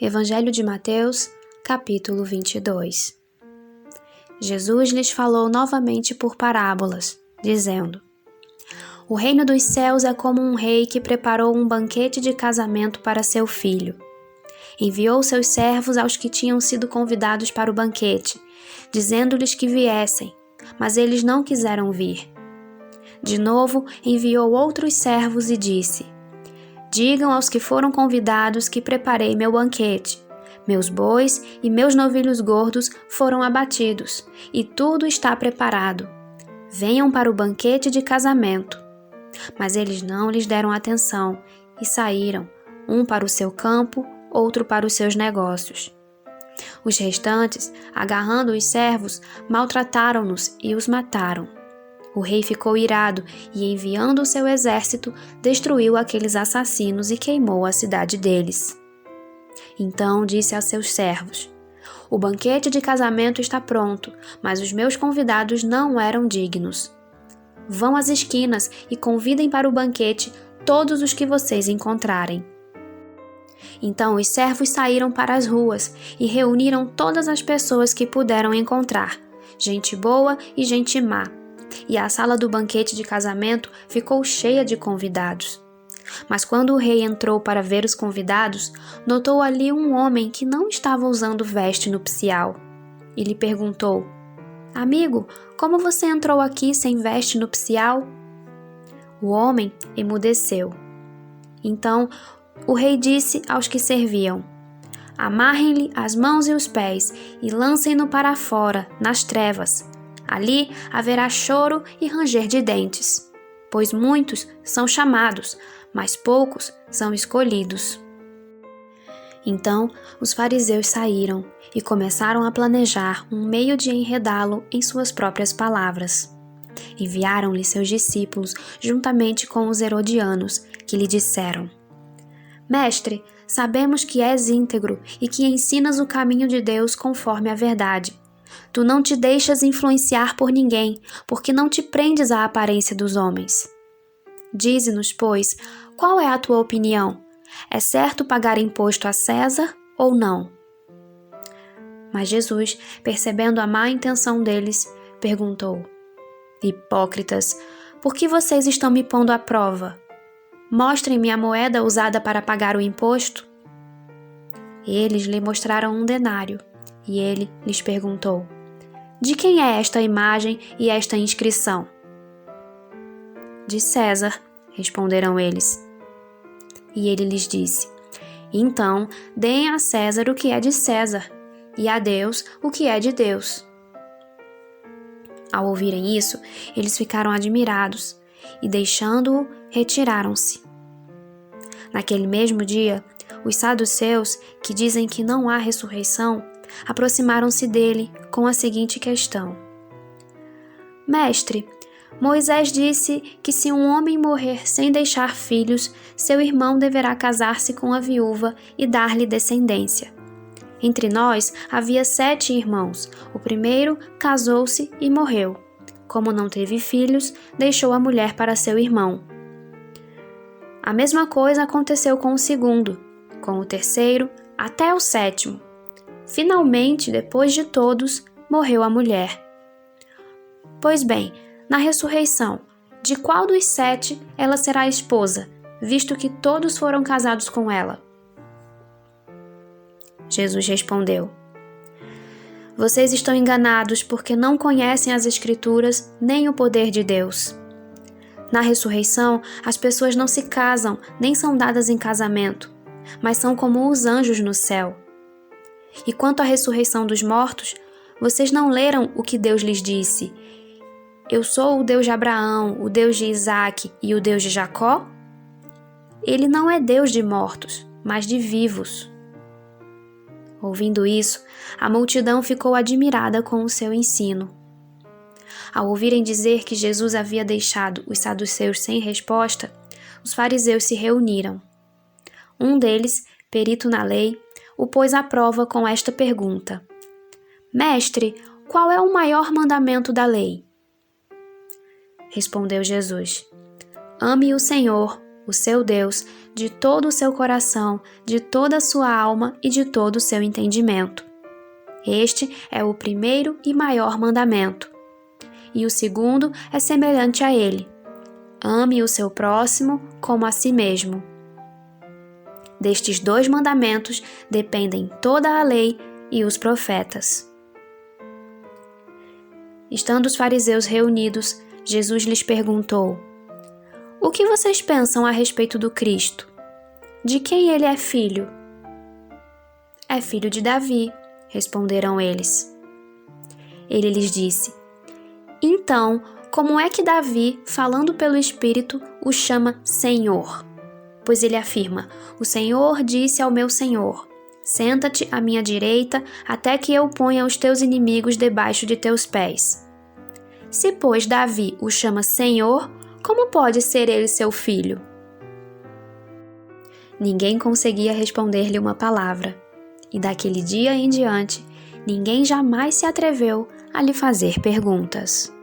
Evangelho de Mateus, capítulo 22. Jesus lhes falou novamente por parábolas, dizendo: O reino dos céus é como um rei que preparou um banquete de casamento para seu filho. Enviou seus servos aos que tinham sido convidados para o banquete, dizendo-lhes que viessem, mas eles não quiseram vir. De novo, enviou outros servos e disse: Digam aos que foram convidados que preparei meu banquete. Meus bois e meus novilhos gordos foram abatidos, e tudo está preparado. Venham para o banquete de casamento. Mas eles não lhes deram atenção e saíram, um para o seu campo, outro para os seus negócios. Os restantes, agarrando os servos, maltrataram-nos e os mataram. O rei ficou irado e, enviando o seu exército, destruiu aqueles assassinos e queimou a cidade deles. Então disse a seus servos: O banquete de casamento está pronto, mas os meus convidados não eram dignos. Vão às esquinas e convidem para o banquete todos os que vocês encontrarem. Então os servos saíram para as ruas e reuniram todas as pessoas que puderam encontrar, gente boa e gente má. E a sala do banquete de casamento ficou cheia de convidados. Mas quando o rei entrou para ver os convidados, notou ali um homem que não estava usando veste nupcial. E lhe perguntou: Amigo, como você entrou aqui sem veste nupcial? O homem emudeceu. Então o rei disse aos que serviam: Amarrem-lhe as mãos e os pés e lancem-no para fora, nas trevas. Ali haverá choro e ranger de dentes, pois muitos são chamados, mas poucos são escolhidos. Então os fariseus saíram e começaram a planejar um meio de enredá-lo em suas próprias palavras. Enviaram-lhe seus discípulos juntamente com os herodianos, que lhe disseram: Mestre, sabemos que és íntegro e que ensinas o caminho de Deus conforme a verdade. Tu não te deixas influenciar por ninguém, porque não te prendes à aparência dos homens. Dize-nos, pois, qual é a tua opinião? É certo pagar imposto a César ou não? Mas Jesus, percebendo a má intenção deles, perguntou: Hipócritas, por que vocês estão me pondo à prova? Mostrem-me a moeda usada para pagar o imposto. Eles lhe mostraram um denário, e ele lhes perguntou: De quem é esta imagem e esta inscrição? De César, responderam eles. E ele lhes disse: Então, deem a César o que é de César, e a Deus o que é de Deus. Ao ouvirem isso, eles ficaram admirados, e deixando-o, retiraram-se. Naquele mesmo dia, os saduceus, que dizem que não há ressurreição, aproximaram-se dele com a seguinte questão: Mestre, Moisés disse que se um homem morrer sem deixar filhos, seu irmão deverá casar-se com a viúva e dar-lhe descendência. Entre nós havia 7 irmãos. O primeiro casou-se e morreu. Como não teve filhos, deixou a mulher para seu irmão. A mesma coisa aconteceu com o segundo, com o terceiro, até o 7º. Finalmente, depois de todos, morreu a mulher. Pois bem, na ressurreição, de qual dos 7 ela será esposa, visto que todos foram casados com ela? Jesus respondeu: Vocês estão enganados porque não conhecem as Escrituras nem o poder de Deus. Na ressurreição, as pessoas não se casam nem são dadas em casamento, mas são como os anjos no céu. E quanto à ressurreição dos mortos, vocês não leram o que Deus lhes disse: Eu sou o Deus de Abraão, o Deus de Isaque e o Deus de Jacó? Ele não é Deus de mortos, mas de vivos. Ouvindo isso, a multidão ficou admirada com o seu ensino. Ao ouvirem dizer que Jesus havia deixado os saduceus sem resposta, os fariseus se reuniram. Um deles, perito na lei, o pôs à prova com esta pergunta: Mestre, qual é o maior mandamento da lei? Respondeu Jesus: Ame o Senhor, o seu Deus, de todo o seu coração, de toda a sua alma e de todo o seu entendimento. Este é o primeiro e maior mandamento. E o segundo é semelhante a ele: ame o seu próximo como a si mesmo. Destes 2 mandamentos dependem toda a lei e os profetas. Estando os fariseus reunidos, Jesus lhes perguntou: o que vocês pensam a respeito do Cristo? De quem ele é filho? É filho de Davi, responderam eles. Ele lhes disse: então, como é que Davi, falando pelo Espírito, o chama Senhor? Pois ele afirma: o Senhor disse ao meu Senhor: senta-te à minha direita, até que eu ponha os teus inimigos debaixo de teus pés. Se, pois, Davi o chama Senhor, como pode ser ele seu filho? Ninguém conseguia responder-lhe uma palavra, e daquele dia em diante, ninguém jamais se atreveu a lhe fazer perguntas.